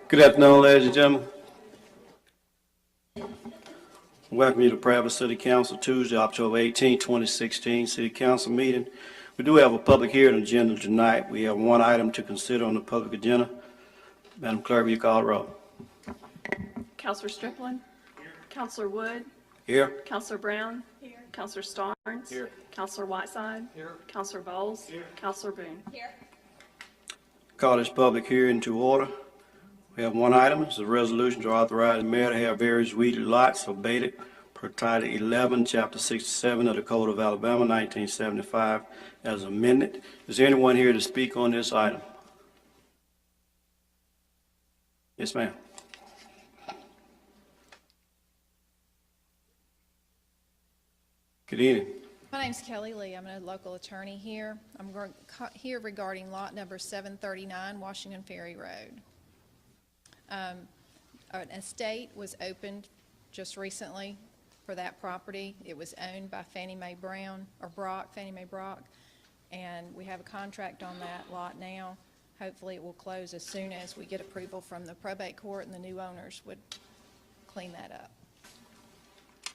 Good afternoon, ladies and gentlemen. Welcome you to Prattville City Council Tuesday, October 18, 2016 City Council meeting. We do have a public hearing agenda tonight. We have one item to consider on the public agenda. Madam Clerk, will you call the roll? Councilor Strickland. Here. Councilor Wood. Here. Councilor Brown. Here. Councilor Starnes. Here. Councilor Whiteside. Here. Councilor Bowles. Here. Councilor Boone. Here. Call this public hearing to order. We have one item. It's a resolution to authorize the mayor to have various weeded lots abated per Title 11, Chapter 67 of the Code of Alabama, 1975, as amended. Is there anyone here to speak on this item? Yes, ma'am. Good evening. My name's Kelly Lee. I'm a local attorney here. I'm here regarding lot number 739, Washington Ferry Road. An estate was opened just recently for that property. It was owned by Fannie Mae Brown, or Brock, Fannie Mae Brock, and we have a contract on that lot now. Hopefully it will close as soon as we get approval from the probate court and the new owners would clean that up.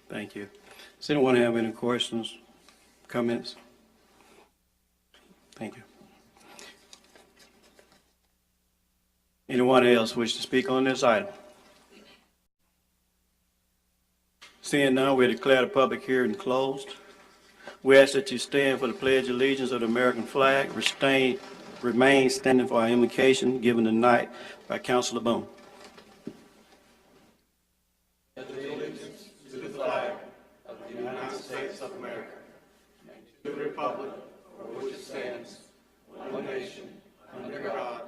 Thank you. Does anyone have any questions, comments? Thank you. Anyone else wish to speak on this item? Seeing none, we declare the public hearing closed. We ask that you stand for the Pledge of Allegiance of the American flag. Remain standing for our invocation given tonight by Councilor Boone. Allegiance to the flag of the United States of America and to the republic for which it stands, one nation, under God,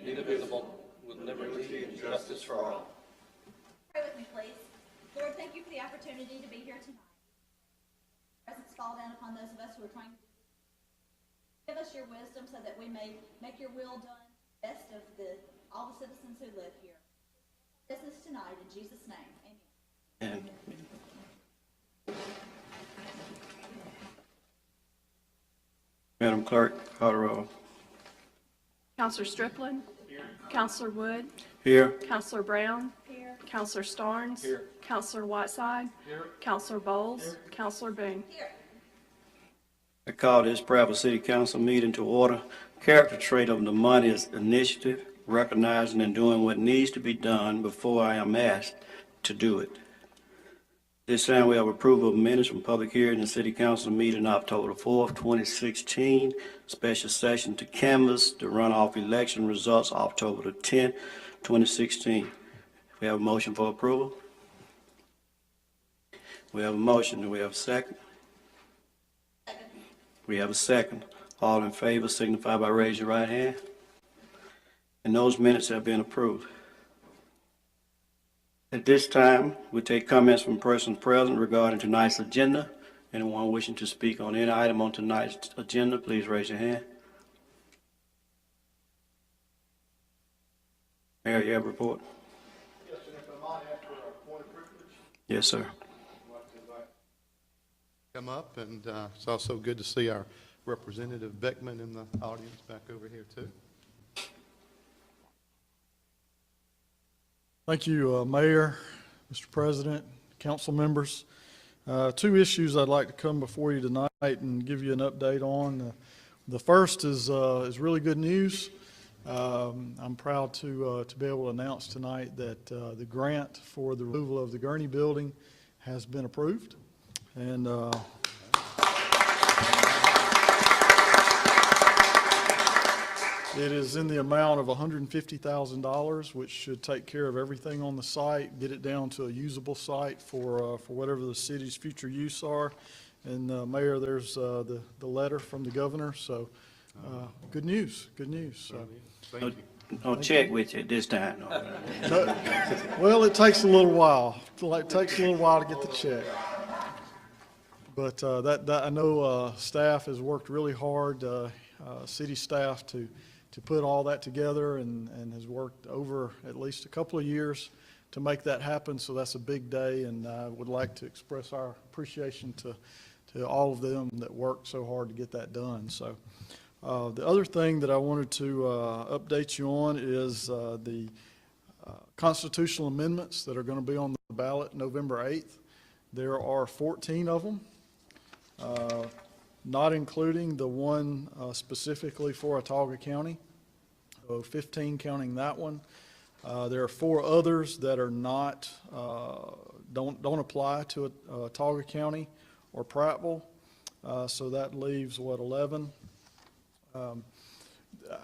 indivisible, with liberty and justice for all. Pray with me, please. Lord, thank you for the opportunity to be here tonight. Presence fall down upon those of us who are trying to give us your wisdom so that we may make your will done best of all the citizens who live here. Business tonight in Jesus' name. Amen. Madam Clerk, call the roll. Councilor Strickland. Here. Councilor Wood. Here. Councilor Brown. Here. Councilor Starnes. Here. Councilor Whiteside. Here. Councilor Bowles. Here. Councilor Boone. Here. I call this Prattville City Council meeting to order. Character trait of the month is initiative, recognizing and doing what needs to be done before I am asked to do it. This time we have approval of minutes from public hearing and City Council meeting October 4th, 2016. Special session to canvass the runoff election results October the 10th, 2016. We have a motion for approval. We have a motion. Do we have a second? Second. We have a second. All in favor signify by raising your right hand. And those minutes have been approved. At this time, we take comments from persons present regarding tonight's agenda. Anyone wishing to speak on any item on tonight's agenda, please raise your hand. Mayor, you have a report? Yes, sir. If I might ask for a point of privilege. Yes, sir. Come up, and it's also good to see our Representative Beckman in the audience back over here too. Thank you, Mayor, Mr. President, council members. Two issues I'd like to come before you tonight and give you an update on. The first is really good news. I'm proud to be able to announce tonight that the grant for the removal of the Gurney building has been approved. And it is in the amount of $150,000, which should take care of everything on the site, get it down to a usable site for whatever the city's future use are. And Mayor, there's the letter from the governor. So good news, good news. So, Thank you. No check with you this time. well, it takes a little while. It takes a little while to get the check. But that I know staff has worked really hard, city staff, to put all that together and has worked over at least a couple of years to make that happen. So that's a big day, and I would like to express our appreciation to all of them that worked so hard to get that done. So the other thing that I wanted to update you on is the constitutional amendments that are going to be on the ballot November 8th. There are 14 of them, not including the one specifically for Autauga County, so 15 counting that one. There are 4 others that are not, don't apply to Autauga County or Prattville, so that leaves, what, 11?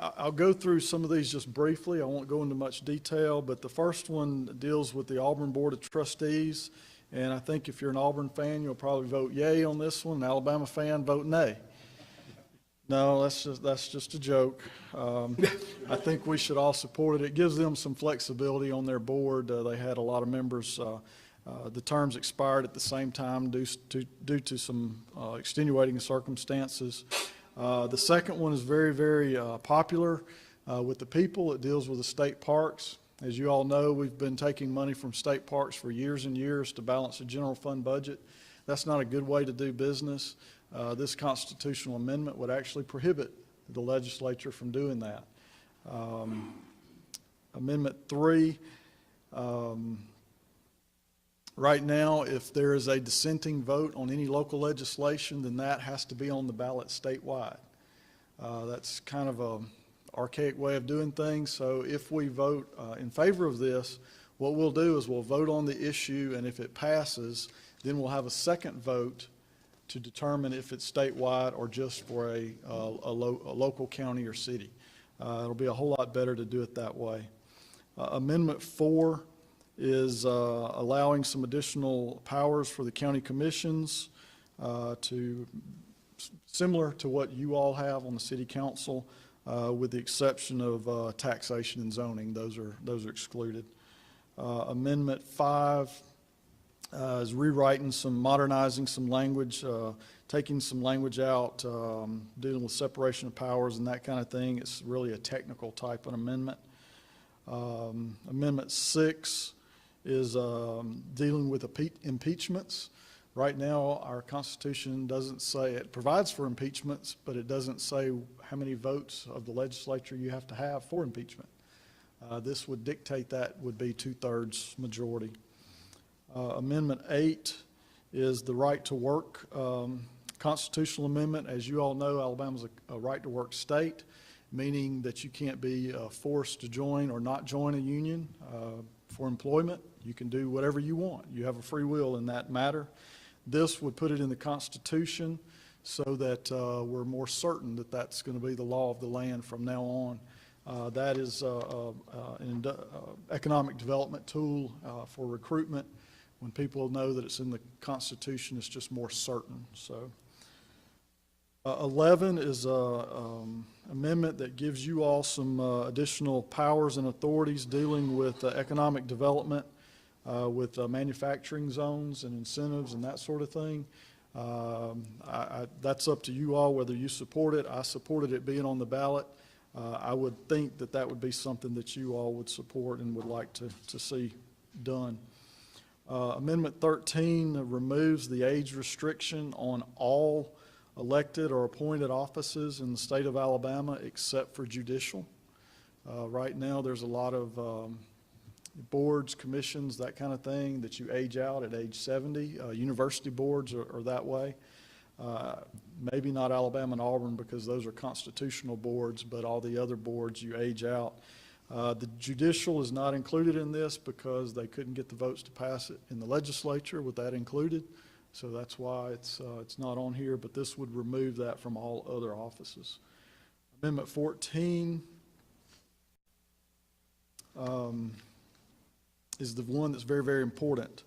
I'll go through some of these just briefly. I won't go into much detail, but the first one deals with the Auburn Board of Trustees. And I think if you're an Auburn fan, you'll probably vote yay on this one. An Alabama fan, vote nay. No, that's just a joke. I think we should all support it. It gives them some flexibility on their board. They had a lot of members. The terms expired at the same time due to some extenuating circumstances. The second one is very, very popular with the people. It deals with the state parks. As you all know, we've been taking money from state parks for years and years to balance the general fund budget. That's not a good way to do business. This constitutional amendment would actually prohibit the legislature from doing that. Amendment 3, right now, if there is a dissenting vote on any local legislation, then that has to be on the ballot statewide. That's kind of an archaic way of doing things. So if we vote in favor of this, what we'll do is we'll vote on the issue, and if it passes, then we'll have a second vote to determine if it's statewide or just for a local county or city. It'll be a whole lot better to do it that way. Amendment 4 is allowing some additional powers for the county commissions similar to what you all have on the city council, with the exception of taxation and zoning. Those are excluded. Amendment 5 is rewriting modernizing some language, taking some language out, dealing with separation of powers and that kind of thing. It's really a technical type of amendment. Amendment 6 is dealing with impeachments. Right now, our Constitution doesn't say, it provides for impeachments, but it doesn't say how many votes of the legislature you have to have for impeachment. This would dictate that would be 2/3 majority. Amendment 8 is the right to work constitutional amendment. As you all know, Alabama's a right to work state, meaning that you can't be forced to join or not join a union for employment. You can do whatever you want. You have a free will in that matter. This would put it in the Constitution so that we're more certain that that's going to be the law of the land from now on. That is an economic development tool for recruitment. When people know that it's in the Constitution, it's just more certain. So, 11 is an amendment that gives you all some additional powers and authorities dealing with economic development, with manufacturing zones and incentives and that sort of thing. That's up to you all whether you support it. I supported it being on the ballot. I would think that that would be something that you all would support and would like to see done. Amendment 13 removes the age restriction on all elected or appointed offices in the state of Alabama except for judicial. Right now, there's a lot of boards, commissions, that kind of thing that you age out at age 70. University boards are that way. Maybe not Alabama and Auburn because those are constitutional boards, but all the other boards you age out. The judicial is not included in this because they couldn't get the votes to pass it in the legislature with that included. So that's why it's not on here, but this would remove that from all other offices. Amendment 14 is the one that's very, very important.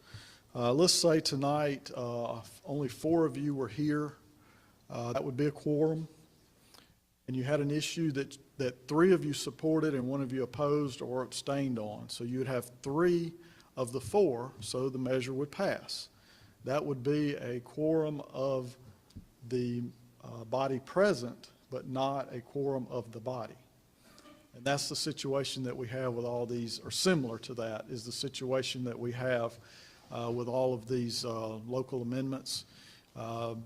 Let's say tonight only 4 of you were here. That would be a quorum. And you had an issue that 3 of you supported and 1 of you opposed or abstained on. So you would have 3 of the 4, so the measure would pass. That would be a quorum of the body present, but not a quorum of the body. And that's the situation that we have with all these, or similar to that, is the situation that we have with all of these local amendments.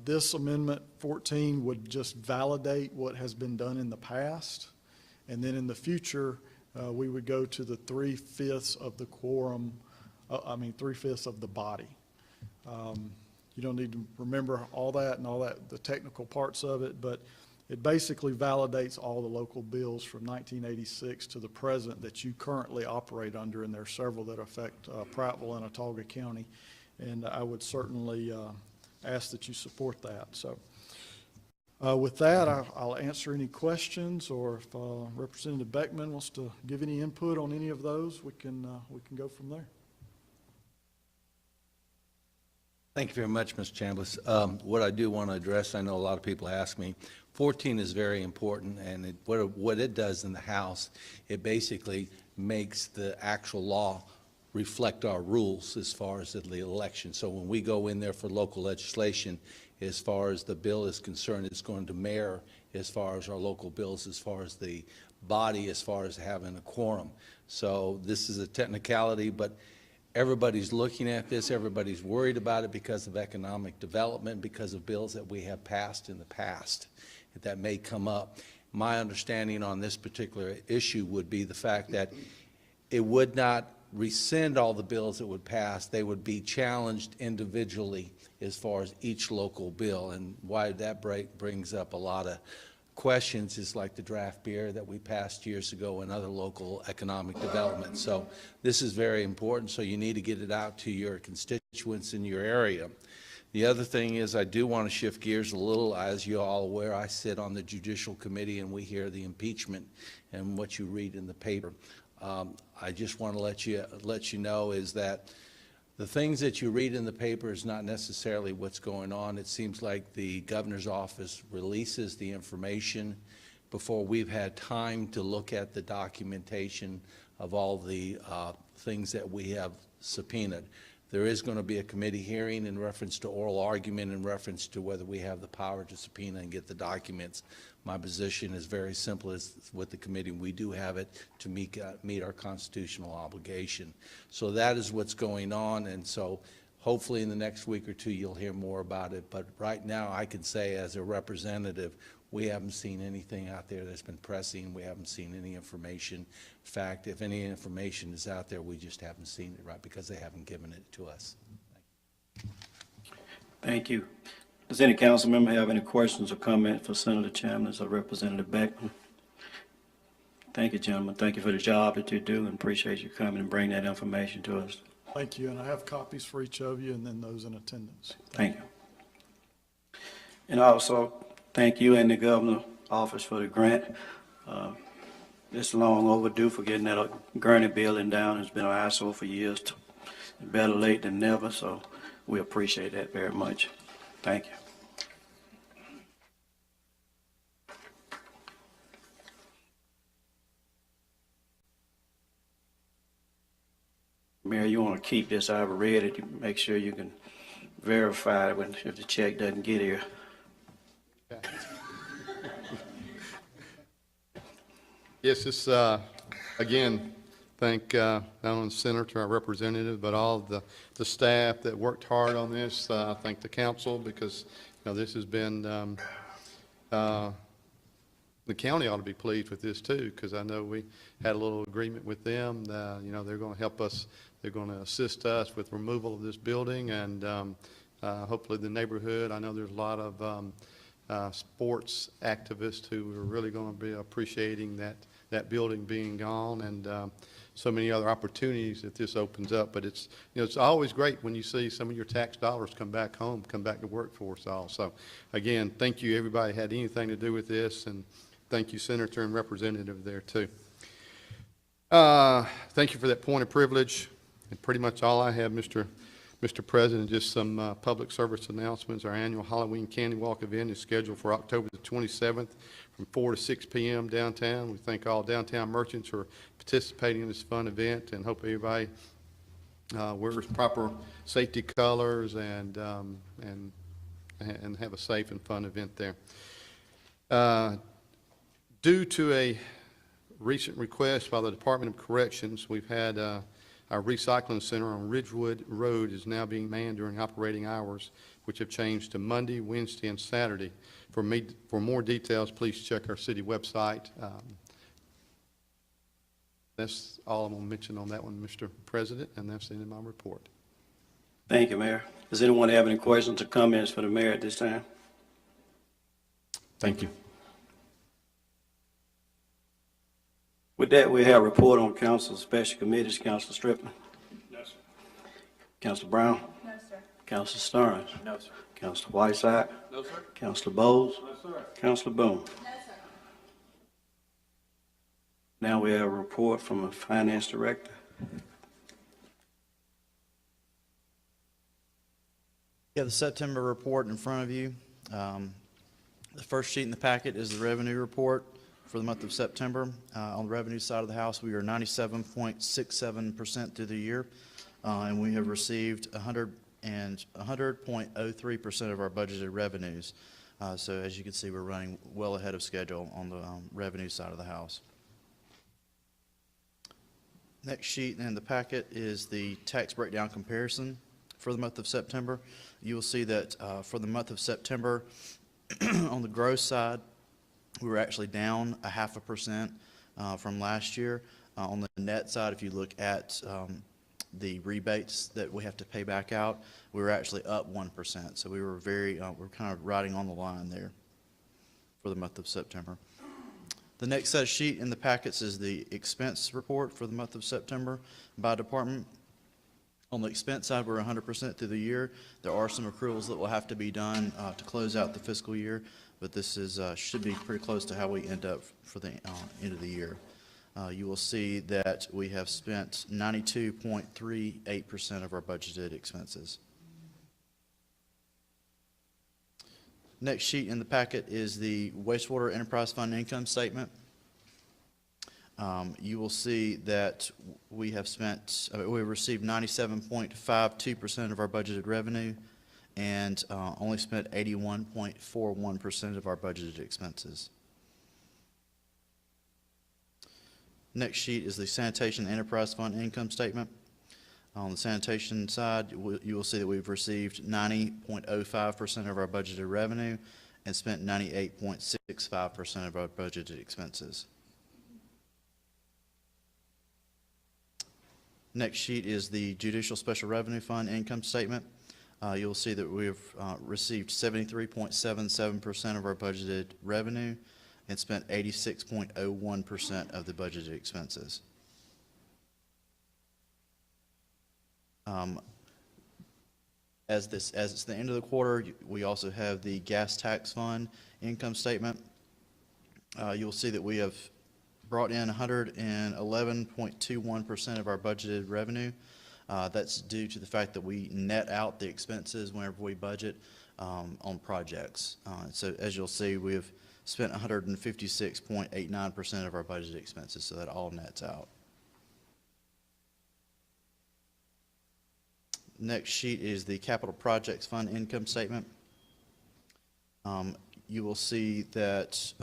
This amendment 14 would just validate what has been done in the past, and then in the future we would go to the 3/5 of the quorum, 3/5 of the body. You don't need to remember all that, the technical parts of it, but it basically validates all the local bills from 1986 to the present that you currently operate under, and there are several that affect Prattville and Autauga County. And I would certainly ask that you support that. So with that, I'll answer any questions, or if Representative Beckman wants to give any input on any of those, we can go from there. Thank you very much, Mr. Chambliss. What I do want to address, I know a lot of people ask me, 14 is very important, and what it does in the House, it basically makes the actual law reflect our rules as far as the election. So when we go in there for local legislation, as far as the bill is concerned, it's going to mirror as far as our local bills, as far as the body, as far as having a quorum. So this is a technicality, but everybody's looking at this, everybody's worried about it because of economic development, because of bills that we have passed in the past that may come up. My understanding on this particular issue would be the fact that it would not rescind all the bills that would pass. They would be challenged individually as far as each local bill, and why that brings up a lot of questions is like the draft beer that we passed years ago and other local economic development. So this is very important, so you need to get it out to your constituents in your area. The other thing is I do want to shift gears a little. As you're all aware, I sit on the Judicial Committee and we hear the impeachment and what you read in the paper. I just want to let you know is that the things that you read in the paper is not necessarily what's going on. It seems like the governor's office releases the information before we've had time to look at the documentation of all the things that we have subpoenaed. There is going to be a committee hearing in reference to oral argument in reference to whether we have the power to subpoena and get the documents. My position is very simple as with the committee. We do have it to meet our constitutional obligation. So that is what's going on, and so hopefully in the next week or two you'll hear more about it. But right now I can say as a representative, we haven't seen anything out there that's been pressing. We haven't seen any information. In fact, if any information is out there, we just haven't seen it, right, because they haven't given it to us. Thank you. Does any council member have any questions or comments for Senator Chambliss or Representative Beckman? Thank you, gentlemen. Thank you for the job that you do, and appreciate you coming and bringing that information to us. Thank you, and I have copies for each of you and then those in attendance. Thank you. And also, thank you and the governor's office for the grant. It's long overdue for getting that Gurney building down. It's been an eyesore for years. Better late than never, so we appreciate that very much. Thank you. Mayor, you want to keep this, I've read it, you make sure you can verify it if the check doesn't get here. Yes, this, again, thank not only the senator, our representative, but all of the staff that worked hard on this. I thank the council because, this has been, the county ought to be pleased with this too, because I know we had a little agreement with them. They're going to help us. They're going to assist us with removal of this building, and hopefully the neighborhood. I know there's a lot of sports activists who are really going to be appreciating that building being gone, and so many other opportunities that this opens up. But it's it's always great when you see some of your tax dollars come back home, come back to work for us all. So again, thank you everybody who had anything to do with this, and thank you Senator and Representative there too. Thank you for that point of privilege. And pretty much all I have, Mr. President, just some public service announcements. Our annual Halloween Candy Walk event is scheduled for October the 27th from 4 to 6 p.m. downtown. We thank all downtown merchants who are participating in this fun event, and hope everybody wears proper safety colors and have a safe and fun event there. Due to a recent request by the Department of Corrections, we've had our recycling center on Ridgewood Road is now being manned during operating hours, which have changed to Monday, Wednesday, and Saturday. For more details, please check our city website. That's all I'm going to mention on that one, Mr. President, and that's the end of my report. Thank you, Mayor. Does anyone have any questions or comments for the mayor at this time? Thank you. With that, we have a report on council special committees. Councilor Strickland? No, sir. Councilor Brown? No, sir. Councilor Stearns? No, sir. Councilor Whiteside? No, sir. Councilor Bowles? No, sir. Councilor Boone? No, sir. Now we have a report from the finance director. You have the September report in front of you. The first sheet in the packet is the revenue report for the month of September. On the revenue side of the house, we are 97.67% through the year, and we have received 100.03% of our budgeted revenues. So as you can see, we're running well ahead of schedule on the revenue side of the house. Next sheet in the packet is the tax breakdown comparison for the month of September. You will see that for the month of September, on the gross side, we were actually down 0.5% from last year. On the net side, if you look at the rebates that we have to pay back out, we were actually up 1%. So we were we're kind of riding on the line there for the month of September. The next set of sheet in the packets is the expense report for the month of September by department. On the expense side, we're 100% through the year. There are some accruals that will have to be done to close out the fiscal year, but this is should be pretty close to how we end up for the end of the year. You will see that we have spent 92.38% of our budgeted expenses. Next sheet in the packet is the wastewater enterprise fund income statement. You will see that we have we received 97.52% of our budgeted revenue and only spent 81.41% of our budgeted expenses. Next sheet is the sanitation enterprise fund income statement. On the sanitation side, you will see that we've received 90.05% of our budgeted revenue and spent 98.65% of our budgeted expenses. Next sheet is the Judicial Special Revenue Fund income statement. You'll see that we've received 73.77% of our budgeted revenue and spent 86.01% of the budgeted expenses. As it's the end of the quarter, we also have the gas tax fund income statement. You'll see that we have brought in 111.21% of our budgeted revenue. That's due to the fact that we net out the expenses whenever we budget on projects. So as you'll see, we have spent 156.89% of our budgeted expenses, so that all nets out. Next sheet is the capital projects fund income statement. You will see that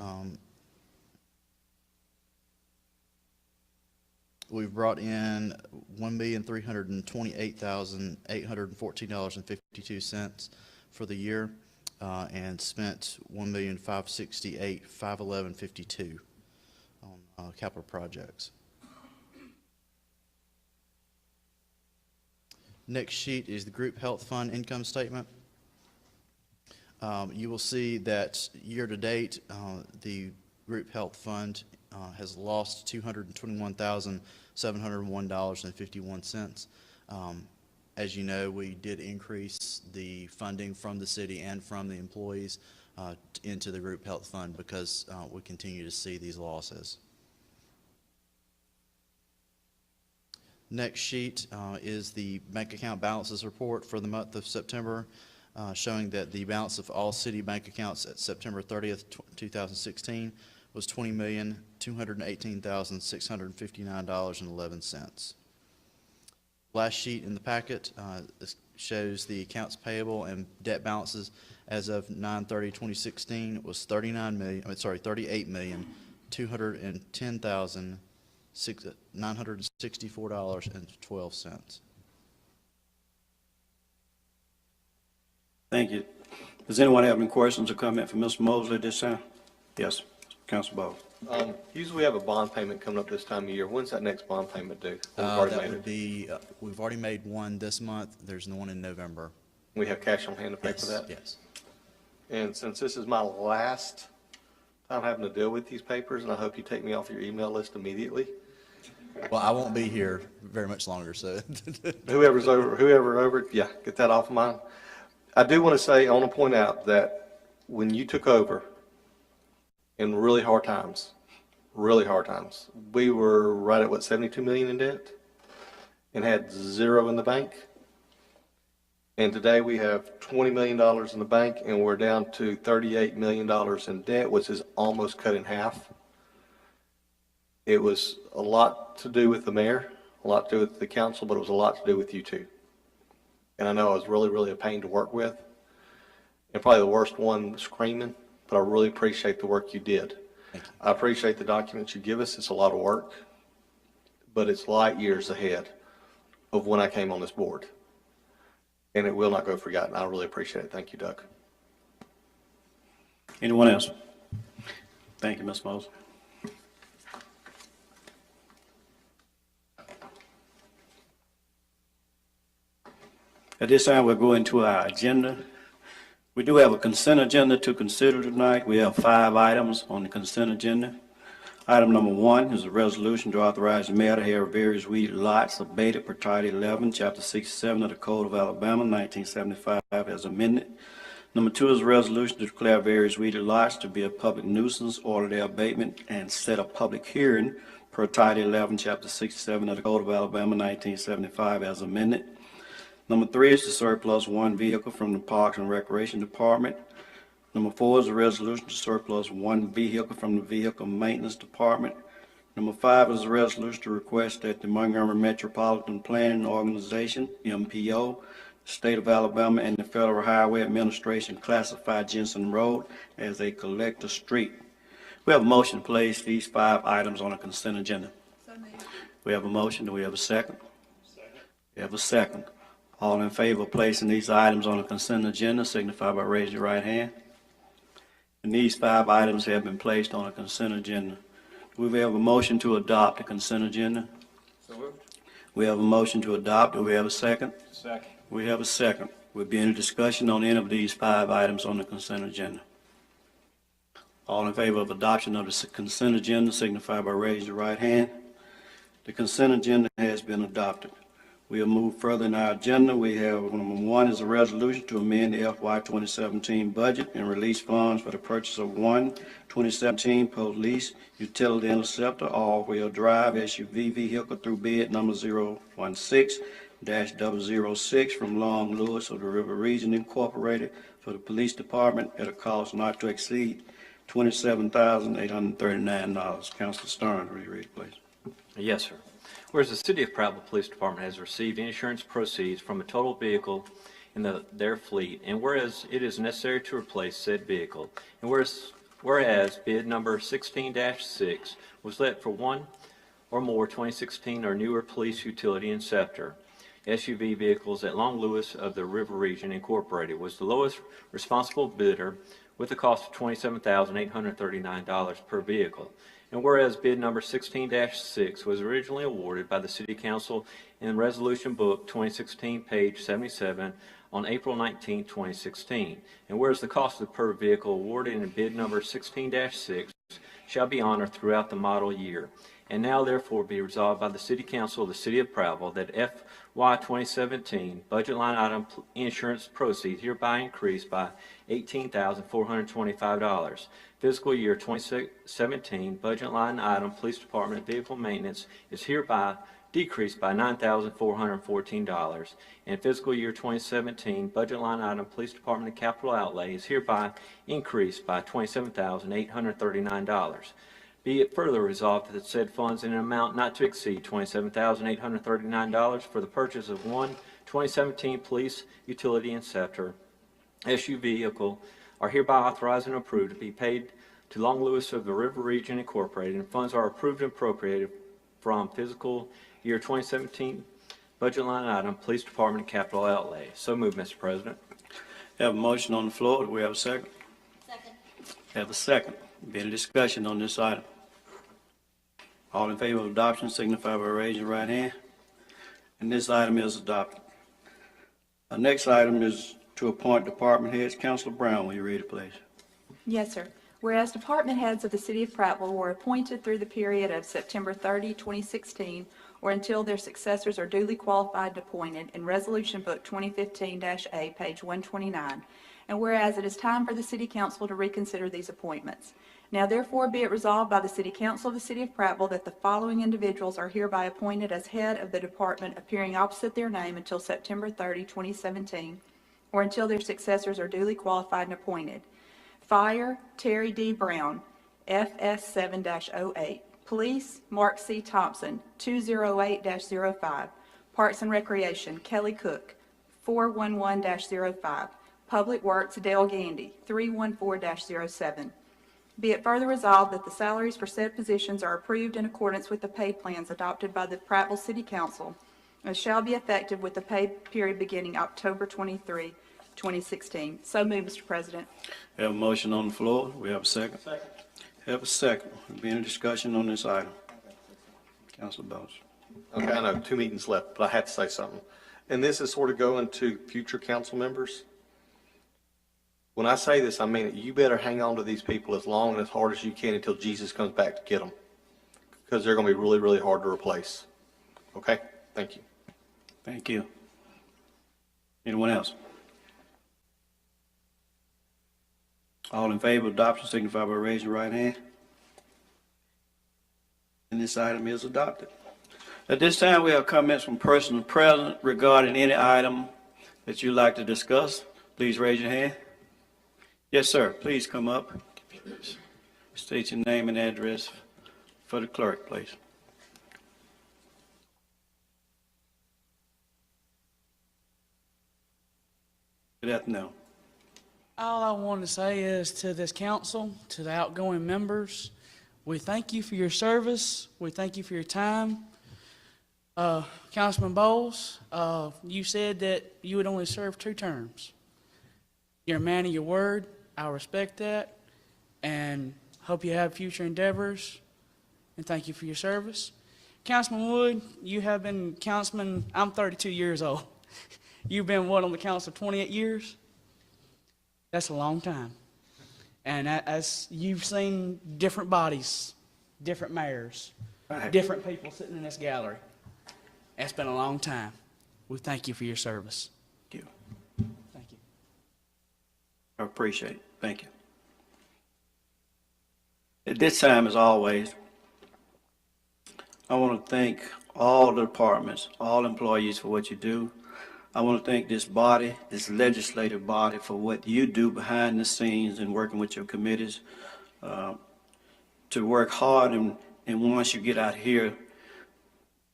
we've brought in $1,328,814.52 for the year and spent $1,568,511.52 on capital projects. Next sheet is the group health fund income statement. You will see that year to date, the group health fund has lost $221,701.51. As you know, we did increase the funding from the city and from the employees into the group health fund because we continue to see these losses. Next sheet is the bank account balances report for the month of September, showing that the balance of all city bank accounts at September 30th, 2016 was $20,218,659.11. Last sheet in the packet shows the accounts payable and debt balances as of 9/30/2016 was $38,210,964.12. Thank you. Does anyone have any questions or comment for Mr. Mosley at this time? Yes, Councilor Bowles. Usually we have a bond payment coming up this time of year. When's that next bond payment due? We've already That made would it. be, we've already made one this month. There's no one in November. We have cash on hand to pay for Yes, that? yes. And since this is my last time having to deal with these papers, and I hope you take me off your email list immediately, Well, I won't be here very much longer, so. whoever over, yeah, get that off of mine. I do want to say, I want to point out that when you took over in really hard times, we were right at what, 72 million in debt? And had zero in the bank? And today we have $20 million in the bank and we're down to $38 million in debt, which is almost cut in half. It was a lot to do with the mayor, a lot to do with the council, but it was a lot to do with you too. And I know I was really, really a pain to work with. And probably the worst one screaming, but I really appreciate the work you did. Thank you. I appreciate the documents you give us. It's a lot of work, but it's light years ahead of when I came on this board. And it will not go forgotten. I really appreciate it. Thank you, Doug. Anyone else? Thank you, Ms. Moses. At this time, we'll go into our agenda. We do have a consent agenda to consider tonight. We have 5 items on the consent agenda. Item number 1 is a resolution to authorize the mayor to have various weed lots abated per Title 11, Chapter 67 of the Code of Alabama, 1975, as amended. Number 2 is a resolution to declare various weeded lots to be a public nuisance, order their abatement, and set a public hearing per Title 11, Chapter 67 of the Code of Alabama, 1975, as amended. Number 3 is to surplus 1 vehicle from the Parks and Recreation Department. Number 4 is a resolution to surplus 1 vehicle from the Vehicle Maintenance Department. Number 5 is a resolution to request that the Montgomery Metropolitan Planning Organization, MPO, State of Alabama, and the Federal Highway Administration classify Jensen Road as a collector street. We have a motion to place these 5 items on a consent agenda. We have a motion. Do we have a second? Second. We have a second. All in favor of placing these items on the consent agenda signify by raising your right hand. And these 5 items have been placed on a consent agenda. Do we have a motion to adopt the consent agenda? So moved. We have a motion to adopt. Do we have a second? Second. We have a second. Will be any discussion on any of these 5 items on the consent agenda? All in favor of adoption of the consent agenda signify by raising your right hand. The consent agenda has been adopted. We'll move further in our agenda. We have number 1 is a resolution to amend the FY 2017 budget and release funds for the purchase of 1 2017 police utility interceptor all-wheel drive SUV vehicle through bid number 016-006 from Long Lewis of the River Region Incorporated for the police department at a cost not to exceed $27,839. Councilor Stern, will you read, please? Yes, sir. Whereas the City of Prattville Police Department has received insurance proceeds from a total vehicle in their fleet, and whereas it is necessary to replace said vehicle, and whereas bid number 16-6 was let for 1 or more 2016 or newer police utility interceptor SUV vehicles at Long Lewis of the River Region Incorporated was the lowest responsible bidder with a cost of $27,839 per vehicle. And whereas bid number 16-6 was originally awarded by the City Council in Resolution Book 2016, page 77, on April 19, 2016. And whereas the cost of per vehicle awarded in bid number 16-6 shall be honored throughout the model year. And now therefore be resolved by the City Council of the City of Prattville that FY 2017 budget line item insurance proceeds hereby increased by $18,425. Fiscal year 2017 budget line item police department vehicle maintenance is hereby decreased by $9,414. And fiscal year 2017 budget line item police department capital outlay is hereby increased by $27,839. Be it further resolved that said funds in an amount not to exceed $27,839 for the purchase of 1 2017 police utility interceptor SUV vehicle are hereby authorized and approved to be paid to Long Lewis of the River Region Incorporated, and funds are approved and appropriated from fiscal year 2017 budget line item police department capital outlay. So moved, Mr. President. Have a motion on the floor. Do we have a second? Second. Have a second. Be any discussion on this item? All in favor of adoption signify by raising your right hand. And this item is adopted. Our next item is to appoint department heads. Councilor Brown, will you read it, please? Yes, sir. Whereas department heads of the City of Prattville were appointed through the period of September 30, 2016, or until their successors are duly qualified and appointed in Resolution Book 2015-A, page 129. And whereas it is time for the City Council to reconsider these appointments. Now therefore be it resolved by the City Council of the City of Prattville that the following individuals are hereby appointed as head of the department appearing opposite their name until September 30, 2017, or until their successors are duly qualified and appointed. Fire, Terry D. Brown, FS 7-08. Police, Mark C. Thompson, 208-05. Parks and Recreation, Kelly Cook, 411-05. Public Works, Dale Gandy, 314-07. Be it further resolved that the salaries for said positions are approved in accordance with the pay plans adopted by the Prattville City Council and shall be effective with the pay period beginning October 23, 2016. So moved, Mr. President. We have a motion on the floor. We have a second. Second. Have a second. Will be any discussion on this item? Councilor Bowles. Okay, I know, 2 meetings left, but I had to say something. And this is sort of going to future council members. When I say this, I mean it. You better hang on to these people as long and as hard as you can until Jesus comes back to get them. Because they're going to be really, really hard to replace. Okay? Thank you. Thank you. Anyone else? All in favor of adoption signify by raising your right hand. And this item is adopted. At this time, we have comments from persons present regarding any item that you'd like to discuss. Please raise your hand. Yes, sir. Please come up. State your name and address for the clerk, please. Good afternoon. All I want to say is to this council, to the outgoing members, we thank you for your service. We thank you for your time. Councilman Bowles, you said that you would only serve 2 terms. You're a man of your word. I respect that, and hope you have future endeavors, and thank you for your service. Councilman Wood, you have been councilman, I'm 32 years old. You've been what, on the council 28 years? That's a long time. And as you've seen different bodies, different mayors, different people sitting in this gallery. That's been a long time. We thank you for your service. Thank you. Thank you. I appreciate it. Thank you. At this time, as always, I want to thank all the departments, all employees for what you do. I want to thank this body, this legislative body, for what you do behind the scenes and working with your committees to work hard. And once you get out here,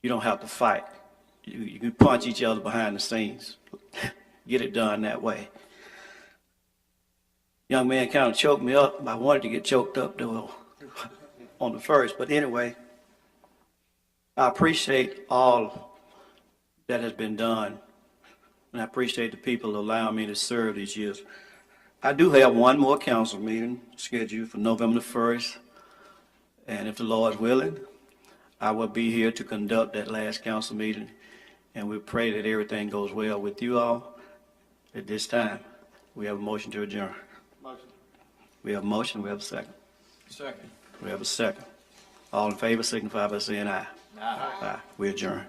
you don't have to fight. You can punch each other behind the scenes. Get it done that way. Young man kind of choked me up. I wanted to get choked up though on the first. But anyway, I appreciate all that has been done. And I appreciate the people allowing me to serve these years. I do have one more council meeting scheduled for November the 1st. And if the Lord's willing, I will be here to conduct that last council meeting. And we pray that everything goes well with you all. At this time, we have a motion to adjourn. Motion. We have a motion. We have a second. Second. We have a second. All in favor signify by saying aye. Aye. Aye. We adjourn.